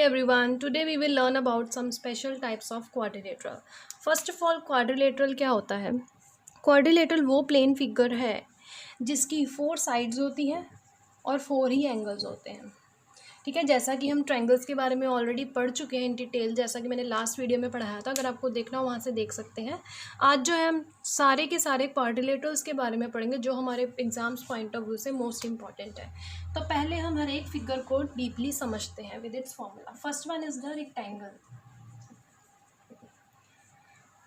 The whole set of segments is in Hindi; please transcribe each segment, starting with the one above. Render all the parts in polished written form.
everyone, today we will learn about some special types of quadrilateral. First of all, quadrilateral क्या होता है? Quadrilateral वो प्लेन फिगर है जिसकी 4 साइड्स होती हैं और 4 ही एंगल्स होते हैं. ठीक है, जैसा कि हम ट्रायंगल्स के बारे में ऑलरेडी पढ़ चुके हैं इन डिटेल, जैसा कि मैंने लास्ट वीडियो में पढ़ाया था. अगर आपको देखना हो वहाँ से देख सकते हैं. आज जो है हम सारे के सारे क्वाड्रिलेटरल्स के बारे में पढ़ेंगे जो हमारे एग्जाम्स पॉइंट ऑफ व्यू से मोस्ट इंपॉर्टेंट है. तो पहले हम हर एक फिगर को डीपली समझते हैं with its formula. First one is the rectangle.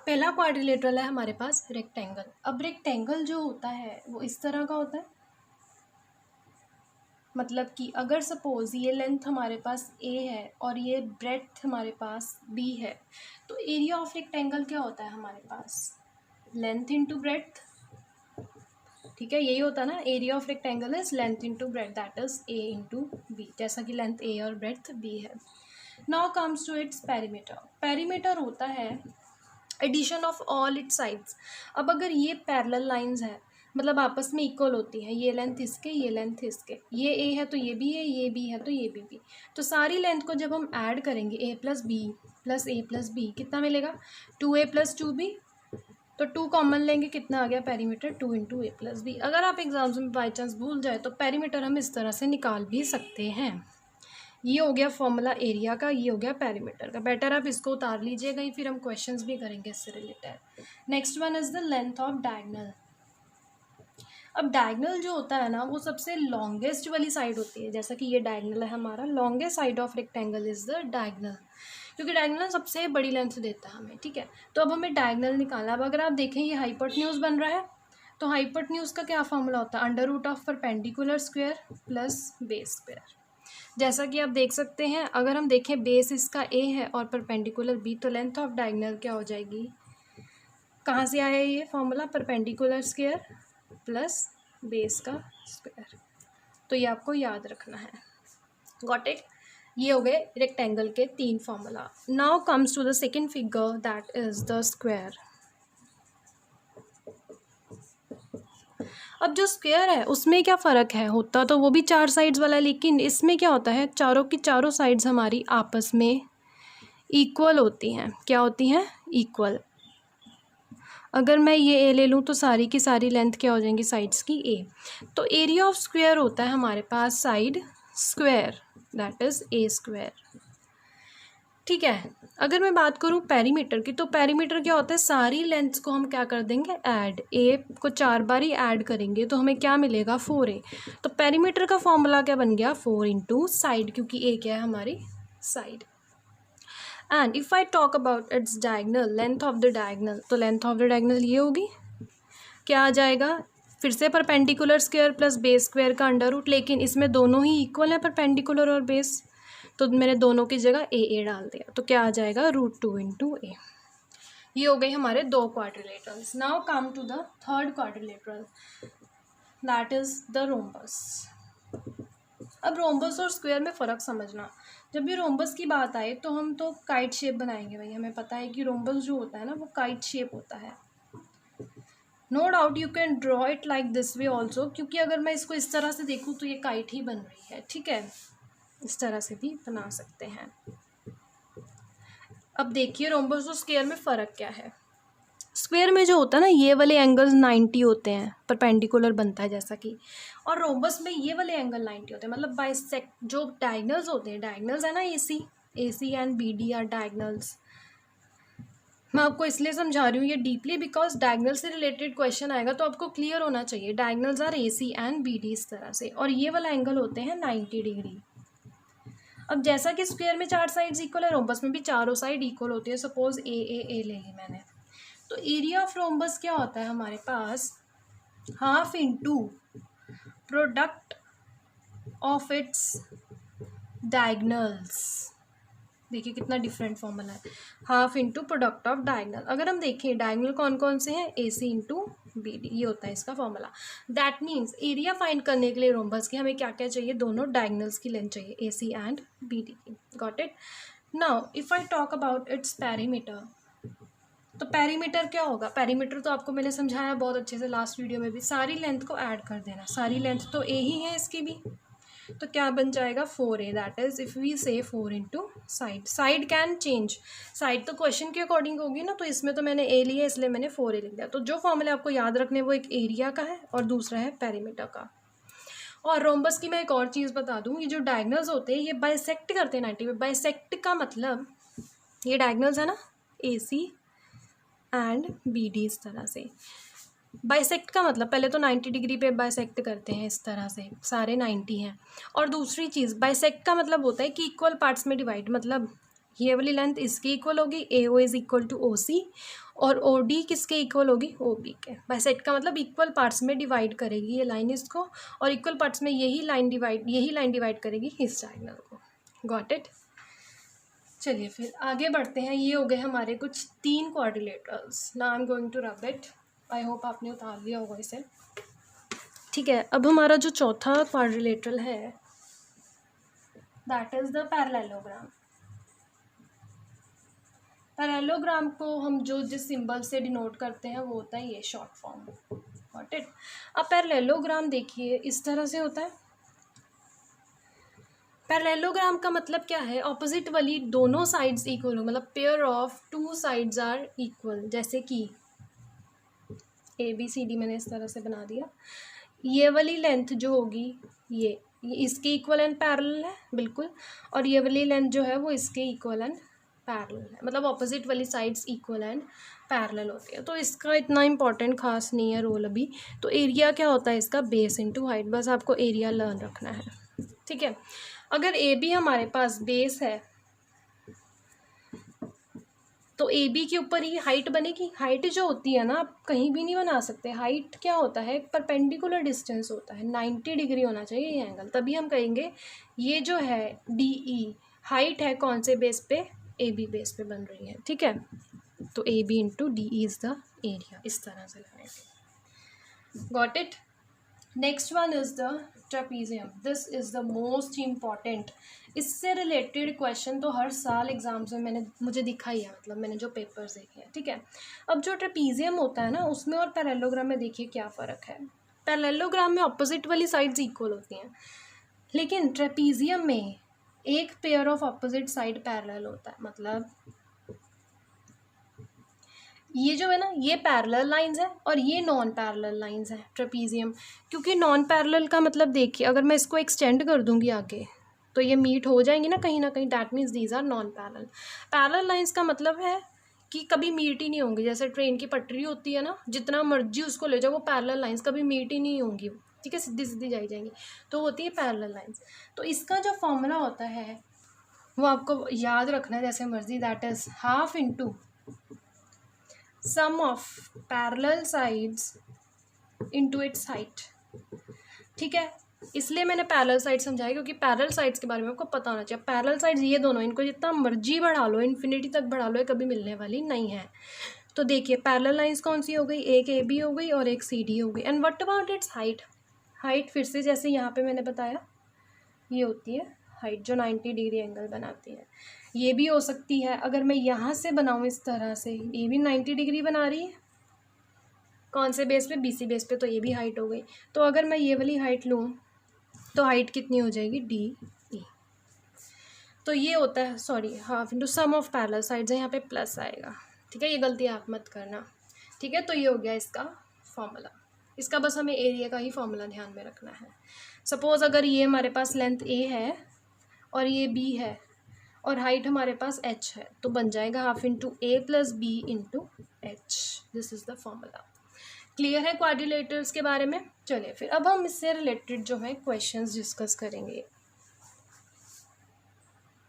पहला क्वाड्रिलेटरल है हमारे पास रेक्टेंगल. अब रेक्टेंगल जो होता है वो इस तरह का होता है, मतलब कि अगर सपोज ये लेंथ हमारे पास ए है और ये ब्रेड्थ हमारे पास बी है, तो एरिया ऑफ रेक्टेंगल क्या होता है हमारे पास? Length into breadth. ठीक है, यही होता है ना, area of rectangle is length into breadth, that is A into B, जैसा कि लेंथ ए और ब्रेड्थ बी है. Now comes to its perimeter. Perimeter होता है addition of all its sides. अब अगर ये पैरेलल लाइंस है, मतलब आपस में इक्वल होती हैं, ये लेंथ इसके, ये लेंथ इसके, ये ए है तो ये भी है, ये बी है तो ये भी, तो सारी लेंथ को जब हम ऐड करेंगे ए प्लस बी प्लस ए प्लस बी, कितना मिलेगा? 2a plus 2b. तो 2 कॉमन लेंगे, कितना आ गया पेरीमीटर? 2 इंटू ए प्लस बी. अगर आप एग्जाम्स में बाई चांस भूल जाए तो पेरीमीटर हम इस तरह से निकाल भी सकते हैं. ये हो गया फॉर्मूला एरिया का, ये हो गया पेरीमीटर का. बेटर आप इसको उतार लीजिएगा ही, फिर हम क्वेश्चंस भी करेंगे इससे related. Next one is the length of diagonal. अब डायगोनल जो होता है ना, वो सबसे लॉन्गेस्ट वाली साइड होती है. जैसा कि ये डायगोनल है हमारा, longest side of rectangle is the diagonal, क्योंकि डायगोनल सबसे बड़ी लेंथ देता है हमें. ठीक है, तो अब हमें डायगोनल निकालना. अब अगर आप देखें ये हाइपोटेन्यूज बन रहा है, तो हाइपोटेन्यूज का क्या फॉर्मूला होता है? Under root of perpendicular square plus base square. जैसा कि आप देख सकते हैं, अगर हम देखें बेस इसका ए है और परपेंडिकुलर बी, तो लेंथ ऑफ डायगोनल क्या हो जाएगी? कहाँ से आया ये formula? Perpendicular square plus base का स्क्वायर. तो ये आपको याद रखना है. Got it? ये हो गए रेक्टेंगल के 3 formula. Now comes to the second figure, that is the square. अब जो स्क्वायर है उसमें क्या फ़र्क है? होता तो वो भी 4 साइड्स वाला, लेकिन इसमें क्या होता है, चारों की चारों साइड्स हमारी आपस में इक्वल होती हैं. क्या होती हैं? इक्वल. अगर मैं ये ए ले लूँ तो सारी की सारी लेंथ क्या हो जाएंगी साइड्स की? ए. तो एरिया ऑफ स्क्वायर होता है हमारे पास side square, that is a square. ठीक है, अगर मैं बात करूँ पेरीमीटर की, तो पेरीमीटर क्या होता है? सारी लेंथ्स को हम क्या कर देंगे? ऐड. ए को 4 बार ही ऐड करेंगे तो हमें क्या मिलेगा? 4a. तो पेरीमीटर का फॉर्मूला क्या बन गया? 4 इंटू साइड, क्योंकि ए क्या है हमारी? Side. And if I talk about its diagonal, length of the diagonal, तो लेंथ ऑफ द डायगोनल ये होगी, क्या आ जाएगा? फिर से perpendicular square plus base square का अंडर रूट, लेकिन इसमें दोनों ही इक्वल है, परपेंडिकुलर और बेस, तो मैंने दोनों की जगह ए डाल दिया, तो क्या आ जाएगा? √2 इंटू ए. ये हो गए हमारे 2 quadrilaterals. Now come to the third quadrilateral, that is the rhombus. अब रोम्बस और स्क्वायर में फ़र्क समझना. जब भी रोम्बस की बात आए तो हम तो काइट शेप बनाएंगे भाई. हमें पता है कि रोम्बस जो होता है ना, वो काइट शेप होता है. No doubt you can draw it like this way also, क्योंकि अगर मैं इसको इस तरह से देखूँ तो ये काइट ही बन रही है. ठीक है, इस तरह से भी बना सकते हैं. अब देखिए रोम्बस और स्क्वायर में फ़र्क क्या है. स्क्वायर में जो होता है ना, ये वाले एंगल्स 90 होते हैं, परपेंडिकुलर बनता है जैसा कि, और रोम्बस में ये वाले एंगल 90 होते हैं, मतलब बाइसेक्ट. जो डायगोनल्स होते हैं, डायगोनल्स है ना, A C and B D are diagonals. मैं आपको इसलिए समझा रही हूँ ये डीपली, बिकॉज डायगोनल से रिलेटेड क्वेश्चन आएगा तो आपको क्लियर होना चाहिए. Diagonals are A C and B D, इस तरह से, और ये वाला एंगल होते हैं 90 डिग्री. अब जैसा कि स्क्वायर में 4 साइड्स इक्वल है, रोम्बस में भी चारों साइड इक्वल होती है. सपोज ए ले ली मैंने, तो एरिया ऑफ रोम्बस क्या होता है हमारे पास? Half into product of its diagonals. देखिए कितना डिफरेंट फॉर्मूला है. Half into product of diagonal. अगर हम देखें डायगोनल कौन कौन से हैं? A C into B D, ये होता है इसका formula. That means area find करने के लिए रोम्बस की हमें क्या क्या चाहिए? दोनों डायगोनल्स की लेंथ चाहिए, ए सी एंड बी डी की. Got it? Now if I talk about its perimeter, तो पेरीमीटर क्या होगा? पेरीमीटर तो आपको मैंने समझाया बहुत अच्छे से लास्ट वीडियो में भी. सारी लेंथ को ऐड कर देना. सारी लेंथ तो ए ही है इसकी भी, तो क्या बन जाएगा 4a, that is if we से 4 into side, side can change, side तो क्वेश्चन के अकॉर्डिंग होगी ना, तो इसमें तो मैंने a लिया इसलिए मैंने 4a लिख दिया। तो जो फॉर्मूला आपको याद रखने वो एक एरिया का है और दूसरा है पेरीमीटर का। और रोम्बस की मैं एक और चीज़ बता दूँ, ये जो डायगनल्स होते हैं ये बाइसेक्ट करते हैं 90 पे। बाइसेक्ट का मतलब ये डायगनल्स है ना AC एंड BD, इस तरह से। बाइसेक्ट का मतलब पहले तो 90 डिग्री पे बाइसेक्ट करते हैं, इस तरह से सारे 90 हैं। और दूसरी चीज़ बाइसेक्ट का मतलब होता है कि इक्वल पार्ट्स में डिवाइड, मतलब ये वाली लेंथ इसकी इक्वल होगी, AO is equal to OC, और OD किसके इक्वल होगी, OB के। बाइसेक्ट का मतलब इक्वल पार्ट्स में डिवाइड करेगी ये लाइन इसको, और इक्वल पार्ट्स में यही लाइन डिवाइड करेगी इस डायगोनल को। Got it. चलिए फिर आगे बढ़ते हैं। ये हो गए हमारे कुछ 3 quadrilaterals. Now I am going to rub it. I hope आपने उतार लिया होगा इसे। ठीक है, अब हमारा जो चौथा क्वाड्रिलेटरल है that is the parallelogram. Parallelogram को हम जो जिस सिंबल से डिनोट करते हैं वो होता है ये शॉर्ट फॉर्म। Got it. अब पैरेललोग्राम देखिए इस तरह से होता है। पैरेललोग्राम का मतलब क्या है, ऑपोजिट वाली दोनों साइड्स इक्वल हो, मतलब pair of 2 sides are equal. जैसे कि ABCD मैंने इस तरह से बना दिया। ये वाली लेंथ जो होगी ये इसके इक्वल एंड पैरेलल है बिल्कुल, और ये वाली लेंथ जो है वो इसके इक्वल एंड पैरेलल है, मतलब ऑपोजिट वाली साइड्स इक्वल एंड पैरेलल होती है। तो इसका इतना इंपॉर्टेंट खास नहीं है रोल अभी। तो एरिया क्या होता है इसका, बेस इनटू हाइट, बस आपको एरिया लर्न रखना है। ठीक है, अगर AB हमारे पास बेस है तो AB के ऊपर ही हाइट बनेगी। हाइट जो होती है ना आप कहीं भी नहीं बना सकते। हाइट क्या होता है, परपेंडिकुलर डिस्टेंस होता है, 90 डिग्री होना चाहिए ये एंगल, तभी हम कहेंगे ये जो है DE हाइट है कौन से बेस पे, AB बेस पे बन रही है। ठीक है, तो AB into DE is the area, इस तरह से लगाएंगे। Got it. Next one is the trapezium. This is the most important. इससे रिलेटेड क्वेश्चन तो हर साल एग्जाम्स में मुझे दिखा ही है, मतलब मैंने जो पेपर्स देखे हैं। ठीक है, अब जो ट्रेपीजियम होता है ना उसमें और पैरेललोग्राम में देखिए क्या फ़र्क है। पैरेललोग्राम में ऑपोजिट वाली साइड्स इक्वल होती हैं, लेकिन ट्रेपीजियम में एक pair of opposite side parallel होता है। मतलब ये जो है ना ये पैरेलल लाइंस है और ये नॉन पैरेलल लाइंस है ट्रेपीजियम। क्योंकि नॉन पैरेलल का मतलब देखिए अगर मैं इसको एक्सटेंड कर दूंगी आगे तो ये मीट हो जाएंगी ना कहीं, that means these are non parallel. Parallel lines का मतलब है कि कभी मीट ही नहीं होंगी। जैसे ट्रेन की पटरी होती है ना, जितना मर्जी उसको ले जाओ वो पैरेलल लाइंस कभी मीट ही नहीं होंगी। ठीक है, सीधी सीधी जाई जाएंगी, तो होती है पैरेलल लाइंस। तो इसका जो फॉर्मूला होता है वो आपको याद रखना है जैसे मर्जी, that is half into sum of parallel sides into its height। ठीक है, इसलिए मैंने पैरेलल साइड समझाया क्योंकि पैरेलल साइड्स के बारे में आपको पता होना चाहिए। पैरेलल साइड्स ये दोनों, इनको जितना मर्जी बढ़ा लो, इन्फिनिटी तक बढ़ा लो, ये कभी मिलने वाली नहीं है। तो देखिए पैरेलल लाइंस कौन सी हो गई, एक AB हो गई और एक CD हो गई। And what about it's height. Height फिर से जैसे यहाँ पे मैंने बताया ये होती है हाइट जो 90 डिग्री एंगल बनाती है। ये भी हो सकती है अगर मैं यहाँ से बनाऊँ इस तरह से, ये भी 90 डिग्री बना रही है कौन से बेस पे, BC बेस पे, तो ये भी हाइट हो गई। तो अगर मैं ये वाली हाइट लूँ तो हाइट कितनी हो जाएगी, DE। तो ये होता है, sorry, half into sum of parallel sides है, यहाँ पे प्लस आएगा। ठीक है, ये गलती आप मत करना। ठीक है, तो ये हो गया इसका फॉर्मूला। इसका बस हमें एरिया का ही फॉर्मूला ध्यान में रखना है। सपोज़ अगर ये हमारे पास लेंथ A है और ये B है और हाइट हमारे पास H है, तो बन जाएगा half into A plus B into H। This is the formula. Clear है क्वाड्रिलेटरल्स के बारे में। चलिए फिर अब हम इससे रिलेटेड जो है क्वेश्चंस डिस्कस करेंगे।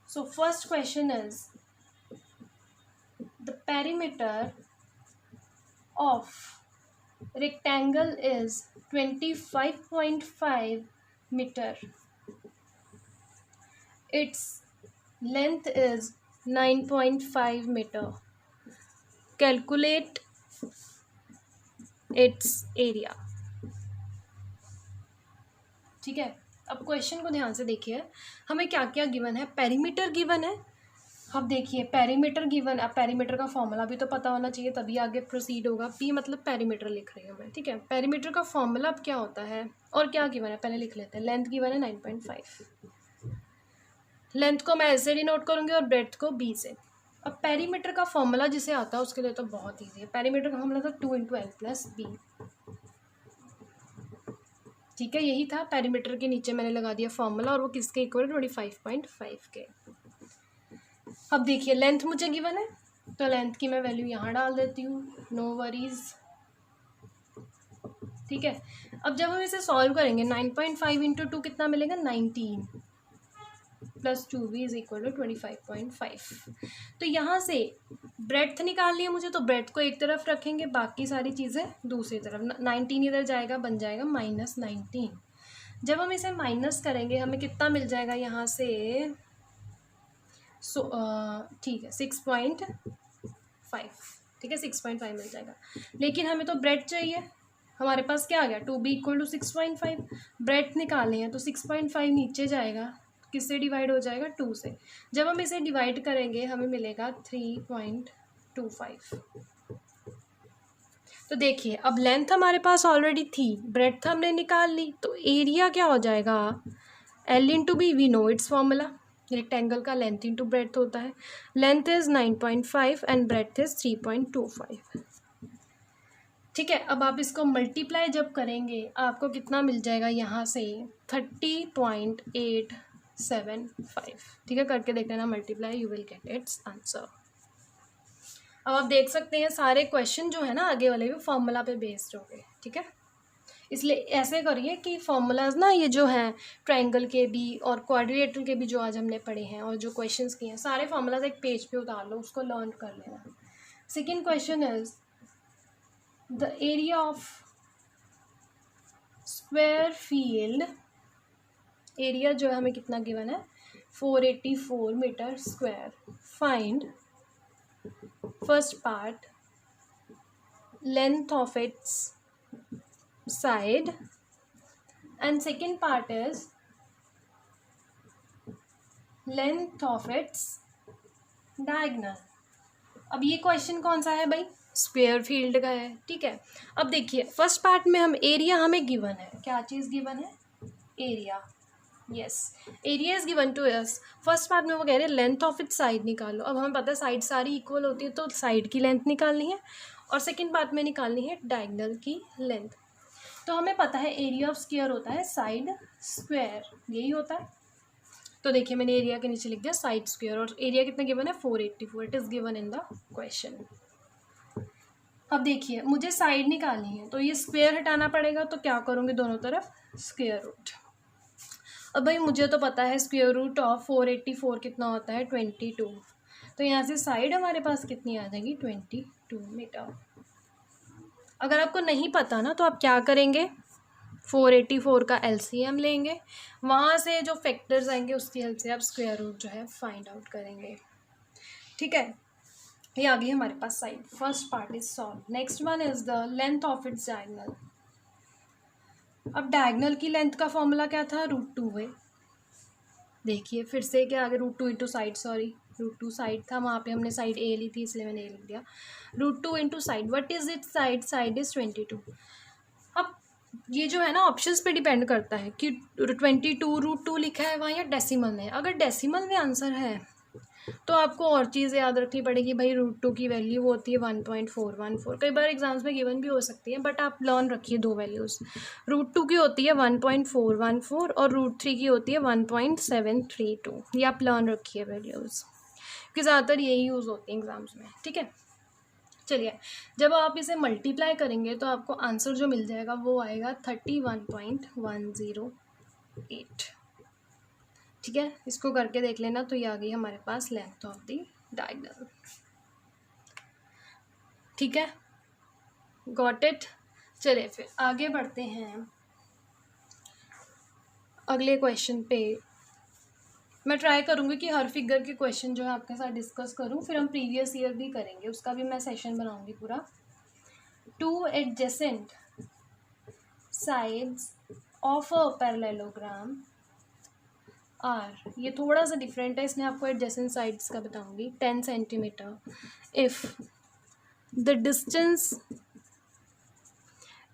So first question is the perimeter of rectangle is 25.5 meter. Its length is 9.5 meter. Calculate its area. ठीक है, अब क्वेश्चन को ध्यान से देखिए। हमें क्या क्या गिवन है, पेरीमीटर गिवन है, अब देखिए पेरीमीटर गिवन, अब पेरीमीटर का फॉर्मूला भी तो पता होना चाहिए तभी आगे प्रोसीड होगा। पी मतलब पेरीमीटर लिख रही हूँ मैं, ठीक है। पेरीमीटर का फॉर्मूला अब क्या होता है और क्या गिवन है पहले लिख लेते हैं। लेंथ गिवन है 9.5, लेंथ को मैं ऐसे डिनोट करूँगी और ब्रेड्थ को बी से। अब पेरीमीटर का फॉर्मूला जिसे आता है उसके लिए तो बहुत ईजी है। पेरीमीटर का फॉर्मूला था 2 × L+B, ठीक है। यही था पेरीमीटर के नीचे मैंने लगा दिया फॉर्मूला और वो किसके इक्वल 25.5 के। अब देखिए लेंथ मुझे गिवन है तो लेंथ की मैं वैल्यू यहाँ डाल देती हूँ, नो वरीज, ठीक है। अब जब हम इसे सॉल्व करेंगे 9.5 × 2 कितना मिलेगा 19 + 2b = 25.5। तो यहाँ से ब्रेड्थ निकालनी है मुझे तो ब्रेड्थ को एक तरफ रखेंगे, बाकी सारी चीज़ें दूसरी तरफ। 19 इधर जाएगा, बन जाएगा -19। जब हम इसे माइनस करेंगे हमें कितना मिल जाएगा यहाँ से, ठीक है 6.5, ठीक है 6.5 मिल जाएगा। लेकिन हमें तो ब्रेड चाहिए, हमारे पास क्या आ गया 2b = 6.5। ब्रेड निकालनी है तो 6.5 नीचे जाएगा, किससे डिवाइड हो जाएगा 2 से। जब हम इसे डिवाइड करेंगे हमें मिलेगा 3.25। तो देखिए अब लेंथ हमारे पास ऑलरेडी थी, ब्रेड्थ हमने निकाल ली, तो एरिया क्या हो जाएगा L × B, we know its formula. Rectangle का लेंथ इंटू ब्रेड्थ होता है। Length is 9.5 and breadth is 3.25, ठीक है। अब आप इसको मल्टीप्लाई जब करेंगे आपको कितना मिल जाएगा यहाँ से 30.875, ठीक है। करके देख लेना multiply, you will get it's answer. अब आप देख सकते हैं सारे क्वेश्चन जो है ना आगे वाले भी फॉर्मूला पे बेस्ड हो गए, ठीक है। इसलिए ऐसे करिए कि फॉर्मूलाज ना ये जो हैं ट्रायंगल के भी और क्वाड्रिलेटरल के भी जो आज हमने पढ़े हैं और जो क्वेश्चंस किए हैं सारे फॉर्मूलाज एक पेज पे उतार लो, उसको लर्न कर लेना। Second question is the area of square field, area जो है हमें कितना गिवन है 484 metre square. Find first part length of its side and second part is length of its diagonal। अब ये क्वेश्चन कौन सा है भाई, स्क्वायर फील्ड का है, ठीक है। अब देखिए फर्स्ट पार्ट में हम एरिया हमें गिवन है, क्या चीज़ गिवन है area, yes area is given to us. First part में वो कह रहे हैं लेंथ ऑफ इट्स साइड निकालो। अब हमें पता है साइड सारी इक्वल होती है तो साइड की लेंथ निकालनी है और सेकेंड पार्ट में निकालनी है डायगोनल की लेंथ। तो हमें पता है एरिया ऑफ स्क्वायर होता है साइड स्क्वायर, यही होता है। तो देखिए मैंने एरिया के नीचे लिख दिया साइड स्क्वायर और एरिया कितना गिवन है 484, it is given in the question. अब देखिए मुझे साइड निकालनी है तो ये स्क्वायर हटाना पड़ेगा, तो क्या करूँगी दोनों तरफ स्क्वायर रूट। अब भाई मुझे तो पता है स्क्वायर रूट ऑफ 484 कितना होता है 22, तो यहाँ से साइड हमारे पास कितनी आ जाएगी 22 मीटर। अगर आपको नहीं पता ना तो आप क्या करेंगे 484 का LCM लेंगे, वहाँ से जो फैक्टर्स आएंगे उसकी हेल्प से आप स्क्वायर रूट जो है फाइंड आउट करेंगे, ठीक है। ये आ गई हमारे पास side, first part is solve. Next one is the length of its diagonal. अब डायगोनल की लेंथ का फॉर्मूला क्या था √2 है। देखिए फिर से क्या आगे √2 इंटू साइड, सॉरी √2 साइड था, वहाँ पे हमने साइड A ली थी इसलिए मैंने A लिख दिया। √2 into side, what is it side, side is 22। अब ये जो है ना ऑप्शंस पे डिपेंड करता है कि 22 √2 लिखा है वहाँ या डेसिमल में। अगर डेसिमल में आंसर है तो आपको और चीज़ याद रखनी पड़ेगी भाई, √2 की वैल्यू होती है 1.414। कई बार एग्जाम्स में गिवन भी हो सकती है बट आप लर्न रखिए दो वैल्यूज़, √2 की होती है 1.414 और √3 की होती है 1.732। ये आप लर्न रखिए वैल्यूज़ क्योंकि ज़्यादातर यही यूज़ होती है एग्जाम्स में, ठीक है। चलिए जब आप इसे मल्टीप्लाई करेंगे तो आपको आंसर जो मिल जाएगा वो आएगा 31.108, ठीक है। इसको करके देख लेना। तो ये आ गई हमारे पास लेंथ ऑफ द डायगोनल, ठीक है, गॉट इट। चलिए फिर आगे बढ़ते हैं अगले क्वेश्चन पे। मैं ट्राई करूँगी कि हर फिगर के क्वेश्चन जो है आपके साथ डिस्कस करूँ, फिर हम प्रीवियस ईयर भी करेंगे, उसका भी मैं सेशन बनाऊँगी पूरा। 2 adjacent sides of a parallelogram are, ये थोड़ा सा डिफरेंट है, इसमें आपको एडजेसेंट साइड्स का बताऊंगी. 10 सेंटीमीटर इफ द डिस्टेंस,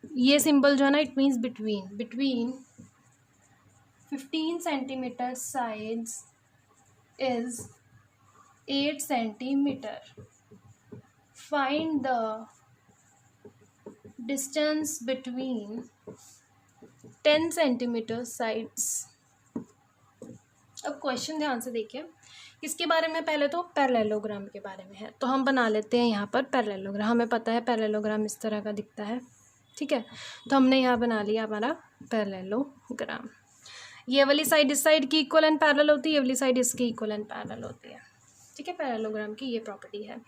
ये सिंबल जो है ना, it means between 15 centimetre sides is 8 centimetre. Find the distance between 10 centimetre sides. अब क्वेश्चन ध्यान से देखिए, किसके बारे में, पहले तो पैरेललोग्राम के बारे में है. तो हम बना लेते हैं यहाँ पर पैरेललोग्राम. हमें पता है पैरेललोग्राम इस तरह का दिखता है, ठीक है. तो हमने यहाँ बना लिया हमारा पैरेललोग्राम. ये वाली साइड इस साइड की इक्वल एंड पैरेलल होती है, ये वाली साइड इसकी इक्वल एंड पैरेलल होती है, ठीक है. पैरेललोग्राम की ये प्रॉपर्टी है.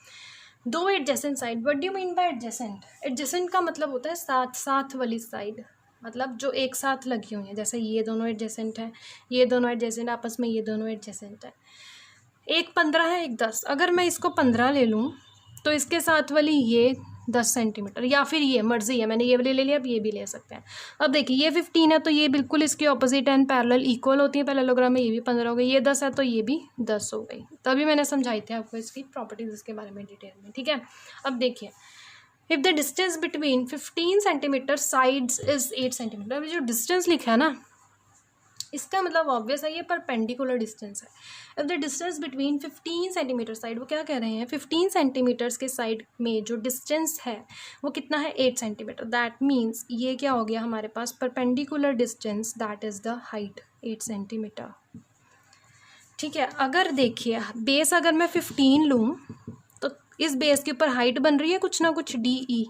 दो adjacent side, what do you mean by adjacent? Adjacent का मतलब होता है साथ साथ वाली साइड, मतलब जो एक साथ लगी हुई है. जैसे ये दोनों एडजेसेंट हैं, ये दोनों एडजेसेंट आपस में, ये दोनों एडजेसेंट है. एक 15 है, एक 10. अगर मैं इसको 15 ले लूँ तो इसके साथ वाली ये 10 सेंटीमीटर, या फिर ये मर्जी है, मैंने ये वाली ले लिया, अब ये भी ले सकते हैं. अब देखिए ये 15 है तो ये बिल्कुल इसकी ऑपोजिट एंड पैरेलल इक्वल होती है पैरेललोग्राम में. ये भी 15 हो गई. ये 10 है तो ये भी 10 हो गई. तभी मैंने समझाई थी आपको इसकी प्रॉपर्टीज इसके बारे में डिटेल में, ठीक है. अब देखिए, if the distance between 15 centimetre sides is 8 centimetre. अभी जो डिस्टेंस लिखा है ना, इसका मतलब ऑब्वियस है ये परपेंडिकुलर डिस्टेंस है. If the distance between 15 centimetre side, वो क्या कह रहे हैं, 15 सेंटीमीटर्स के साइड में जो डिस्टेंस है वो कितना है, 8 सेंटीमीटर. दैट मीन्स ये क्या हो गया हमारे पास, perpendicular distance, that is the height 8 centimetre, ठीक है. अगर देखिए बेस अगर मैं 15 लूँ तो इस बेस के ऊपर हाइट बन रही है कुछ ना कुछ DE,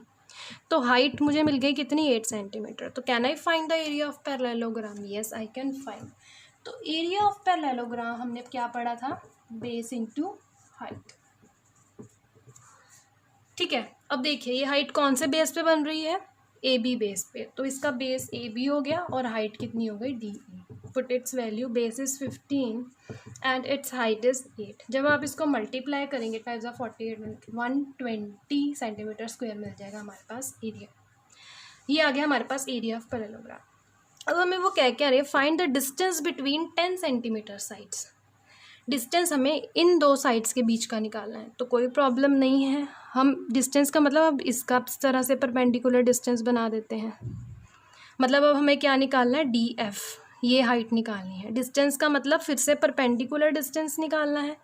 तो हाइट मुझे मिल गई कितनी, 8 सेंटीमीटर. तो can I find the area of parallelogram? Yes I can find. तो एरिया ऑफ पैरेललोग्राम हमने क्या पढ़ा था, बेस इनटू हाइट, ठीक है. अब देखिए ये हाइट कौन से बेस पे बन रही है, AB बेस पे. तो इसका बेस AB हो गया और हाइट कितनी हो गई, DE. Put it's value, base is 15 and it's height is 8. जब आप इसको मल्टीप्लाई करेंगे टाइम्स ऑफ 48, 120 सेंटीमीटर स्क्वायर मिल जाएगा हमारे पास एरिया. ये आ गया हमारे पास एरिया ऑफ पैरेललोग्राम. अब हमें वो क्या कह रहे हैं, find the distance between 10 centimetre sides. Distance हमें इन दो साइड्स के बीच का निकालना है. तो कोई प्रॉब्लम नहीं है, हम डिस्टेंस का मतलब अब इसका इस तरह से परपेंडिकुलर डिस्टेंस बना देते हैं. मतलब अब हमें क्या निकालना है, DF, ये हाइट निकालनी है. डिस्टेंस का मतलब फिर से परपेंडिकुलर डिस्टेंस निकालना है.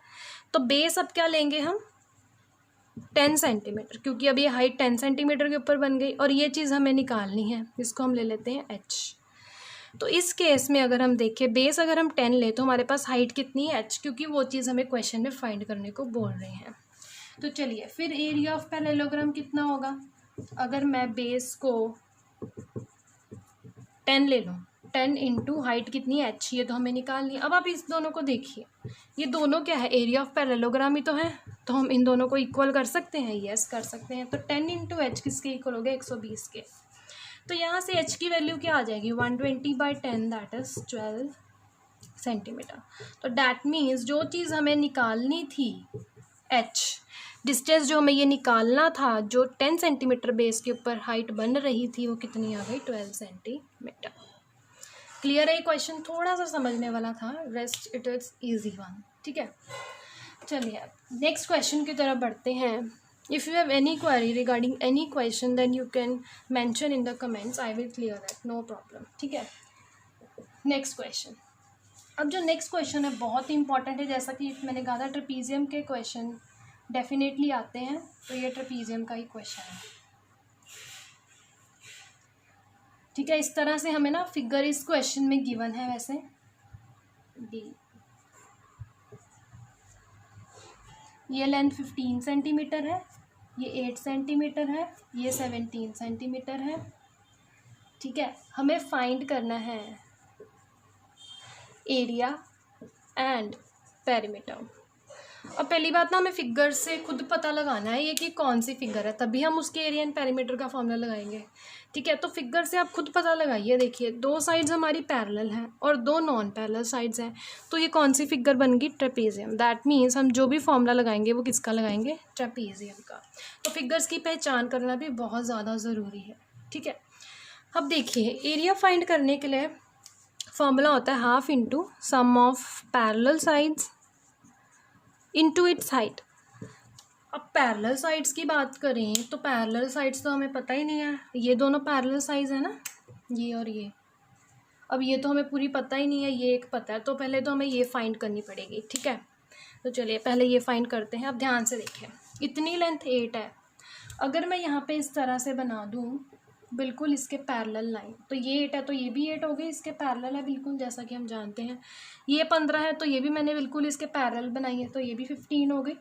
तो बेस अब क्या लेंगे हम, 10 सेंटीमीटर, क्योंकि अब ये हाइट 10 सेंटीमीटर के ऊपर बन गई और ये चीज़ हमें निकालनी है. इसको हम ले लेते हैं H. तो इस केस में अगर हम देखें, बेस अगर हम 10 ले तो हमारे पास हाइट कितनी है, H, क्योंकि वो चीज़ हमें क्वेश्चन में फाइंड करने को बोल रहे हैं. तो चलिए फिर एरिया ऑफ पैरेललोग्राम कितना होगा, अगर मैं बेस को 10 ले लूँ, 10 इंटू हाइट कितनी है, H, ये तो हमें निकालनी है. अब आप इस दोनों को देखिए, ये दोनों क्या है, एरिया ऑफ पैरेललोग्राम ही तो है. तो हम इन दोनों को इक्वल कर सकते हैं, यस कर सकते हैं. तो 10 इंटू H किसके इक्वल हो गया, 120 के. तो यहाँ से H की वैल्यू क्या आ जाएगी, 120/10, दैट इज़ 12 सेंटीमीटर. तो डैट मीन्स जो चीज़ हमें निकालनी थी, H, डिस्टेंस जो हमें ये निकालना था, जो 10 सेंटीमीटर बेस के ऊपर हाइट बन रही थी, वो कितनी आ गई, 12 सेंटीमीटर. क्लियर है, क्वेश्चन थोड़ा सा समझने वाला था, rest it is easy one, ठीक है. चलिए नेक्स्ट क्वेश्चन की तरफ बढ़ते हैं. If you have any query regarding any question then you can mention in the comments, I will clear that, no problem, ठीक है. Next question. अब जो नेक्स्ट क्वेश्चन है बहुत इंपॉर्टेंट है, जैसा कि मैंने कहा था ट्रेपीजियम के क्वेश्चन डेफिनेटली आते हैं, तो ये ट्रेपीजियम का ही क्वेश्चन है, ठीक है. इस तरह से हमें ना फिगर इस क्वेश्चन में गिवन है, वैसे D, ये लेंथ 15 सेंटीमीटर है, ये 8 सेंटीमीटर है, ये 17 सेंटीमीटर है, ठीक है. हमें फाइंड करना है एरिया एंड पेरीमीटर. अब पहली बात ना, हमें फिगर से खुद पता लगाना है ये कि कौन सी फिगर है, तभी हम उसके एरिया एंड पेरीमीटर का फॉर्मूला लगाएंगे, ठीक है. तो फिगर से आप खुद पता लगाइए. देखिए दो साइड्स हमारी पैरेलल हैं और दो नॉन पैरेलल साइड्स हैं, तो ये कौन सी फिगर बन गई, ट्रेपीजियम. दैट मीन्स हम जो भी फॉर्मूला लगाएंगे वो किसका लगाएंगे, ट्रेपीजियम का. तो फिगर्स की पहचान करना भी बहुत ज़्यादा ज़रूरी है, ठीक है. अब देखिए एरिया फाइंड करने के लिए फॉर्मूला होता है half into sum of parallel sides into its height. अब पैरेलल साइड्स की बात करें तो पैरेलल साइड्स तो हमें पता ही नहीं है, ये दोनों पैरेलल साइड्स है ना, ये और ये। अब ये तो हमें पूरी पता ही नहीं है, ये एक पता है, तो पहले तो हमें ये फाइंड करनी पड़ेगी, ठीक है। तो चलिए पहले ये फाइंड करते हैं। अब ध्यान से देखें, इतनी लेंथ 8 है, अगर मैं यहाँ पे इस तरह से बना दूँ बिल्कुल इसके पैरेलल लाइन, तो ये 8 है तो ये भी 8 हो गई, इसके पैरेलल है बिल्कुल, जैसा कि हम जानते हैं। ये 15 है तो ये भी मैंने बिल्कुल इसके पैरेलल बनाई है, तो ये भी 15 हो गई।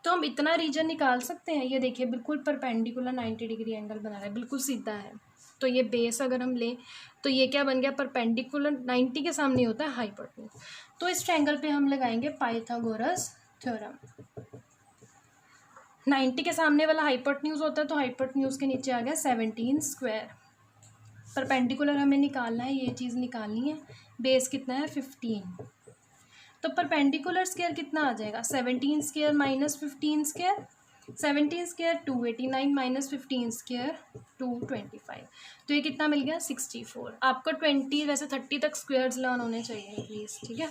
तो हम इतना रीजन निकाल सकते हैं। ये देखिए बिल्कुल परपेंडिकुलर 90 डिग्री एंगल बना रहा है, बिल्कुल सीधा है। तो ये बेस अगर हम लें तो ये क्या बन गया, परपेंडिकुलर 90 के सामने होता है हाइपोटेन्यूज। तो इस ट्रायंगल पे हम लगाएंगे पाइथागोरस थ्योरम। 90 के सामने वाला हाइपोटेन्यूज होता है, तो हाइपोटेन्यूज के नीचे आ गया 17 स्क्वायर। परपेंडिकुलर हमें निकालना है, ये चीज़ निकालनी है। बेस कितना है 15, तो परपेंडिकुलर स्क्वायर कितना आ जाएगा 17 square minus 15 square, 17 square 289 minus 15 square 225, तो ये कितना मिल गया 64। आपको 20 वैसे 30 तक स्क्वायर्स लर्न होने चाहिए प्लीज़, ठीक है।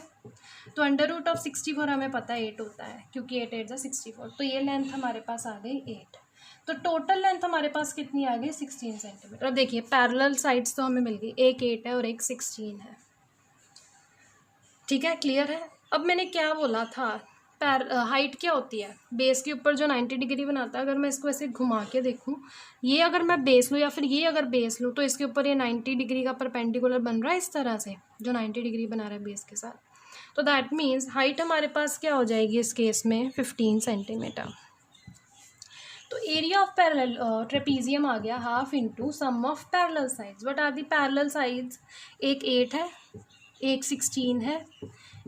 तो अंडर रूट ऑफ 64 हमें पता है 8 होता है, क्योंकि 8 8 64, तो ये लेंथ हमारे पास आ गई 8। तो टोटल लेंथ हमारे पास कितनी आ गई 16 सेंटीमीटर। अब देखिए पैरेलल साइड्स तो हमें मिल गई, एक 8 है और एक 16 है, ठीक है, क्लियर है। अब मैंने क्या बोला था, हाइट क्या होती है, बेस के ऊपर जो 90 डिग्री बनाता है, अगर मैं इसको ऐसे घुमा के देखूँ, ये अगर मैं बेस लूँ या फिर ये अगर बेस लूँ, तो इसके ऊपर ये 90 डिग्री का परपेंडिकुलर बन रहा है इस तरह से, जो 90 डिग्री बना रहा है बेस के साथ। तो दैट मीन्स हाइट हमारे पास क्या हो जाएगी इस केस में 15 सेंटीमीटर। तो एरिया ऑफ पैरेलल ट्रेपीजियम आ गया half into sum of parallel sides. What are the parallel sides, एक 8 है एक 16 है,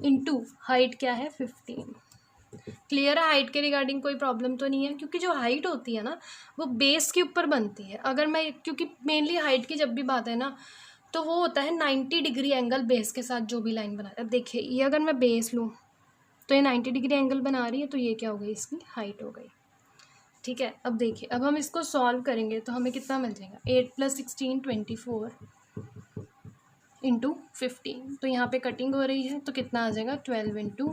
इंटू हाइट क्या है 15। क्लियर है, हाइट के रिगार्डिंग कोई प्रॉब्लम तो नहीं है, क्योंकि जो हाइट होती है ना वो बेस के ऊपर बनती है। अगर मैं, क्योंकि मेनली हाइट की जब भी बात है ना तो वो होता है 90 डिग्री एंगल बेस के साथ जो भी लाइन बना रहा है। देखिए ये अगर मैं बेस लूँ तो ये 90 डिग्री एंगल बना रही है, तो ये क्या हो गई, इसकी हाइट हो गई, ठीक है। अब देखिए अब हम इसको सॉल्व करेंगे तो हमें कितना मिल जाएगा, 8 + 16 24 इंटू 15, तो यहाँ पे कटिंग हो रही है तो कितना आ जाएगा 12 इंटू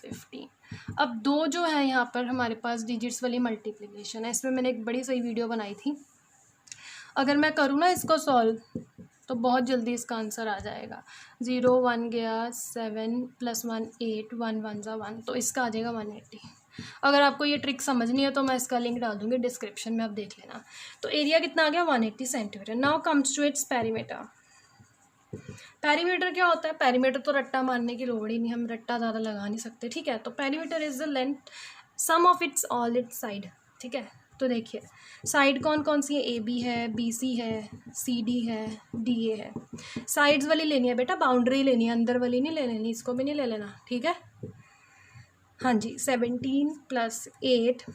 15। अब दो जो है यहाँ पर हमारे पास डिजिट्स वाली मल्टीप्लिकेशन है, इसमें मैंने एक बड़ी सही वीडियो बनाई थी। अगर मैं करूँ ना इसको सॉल्व तो बहुत जल्दी इसका आंसर आ जाएगा। 0 1 गया, 7 + 1 8, 1 1 = 1, तो इसका आ जाएगा 180। अगर आपको ये ट्रिक समझनी है तो मैं इसका लिंक डाल दूँगी डिस्क्रिप्शन में, आप देख लेना। तो एरिया कितना आ गया 180 centimetre. Now comes to its perimeter. Perimeter क्या होता है, पेरीमीटर तो रट्टा मारने की लोड़ ही नहीं, हम रट्टा ज़्यादा लगा नहीं सकते, ठीक है। तो perimeter is the length sum of its all its side, ठीक है। तो देखिए साइड कौन कौन सी है, ए बी है, बी सी है, सी डी है, डी ए है। साइड्स वाली लेनी है बेटा, बाउंड्री लेनी है, अंदर वाली नहीं ले लेनी, इसको भी नहीं ले लेना, ठीक है। हाँ जी, 17 + 8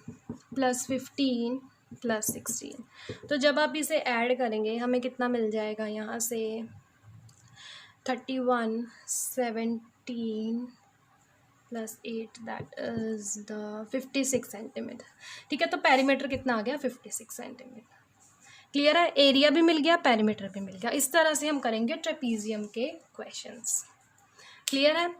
+ 15 + 16, तो जब आप इसे ऐड करेंगे हमें कितना मिल जाएगा, यहाँ से 31 17 + 8 दैट इज़ द 56 सेंटीमीटर, ठीक है। तो पेरीमीटर कितना आ गया 56 सेंटीमीटर। क्लियर है, एरिया भी मिल गया, पेरीमीटर भी मिल गया। इस तरह से हम करेंगे ट्रेपीजियम के क्वेश्चंस। क्लियर है,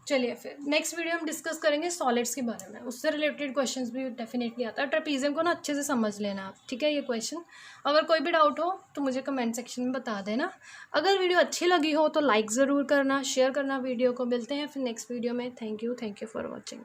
चलिए फिर नेक्स्ट वीडियो हम डिस्कस करेंगे सॉलिड्स के बारे में, उससे रिलेटेड क्वेश्चंस भी डेफिनेटली आता है। ट्रेपीजियम को ना अच्छे से समझ लेना आप, ठीक है। ये क्वेश्चन अगर कोई भी डाउट हो तो मुझे कमेंट सेक्शन में बता देना। अगर वीडियो अच्छी लगी हो तो लाइक ज़रूर करना, शेयर करना वीडियो को। मिलते हैं फिर नेक्स्ट वीडियो में। Thank you for watching.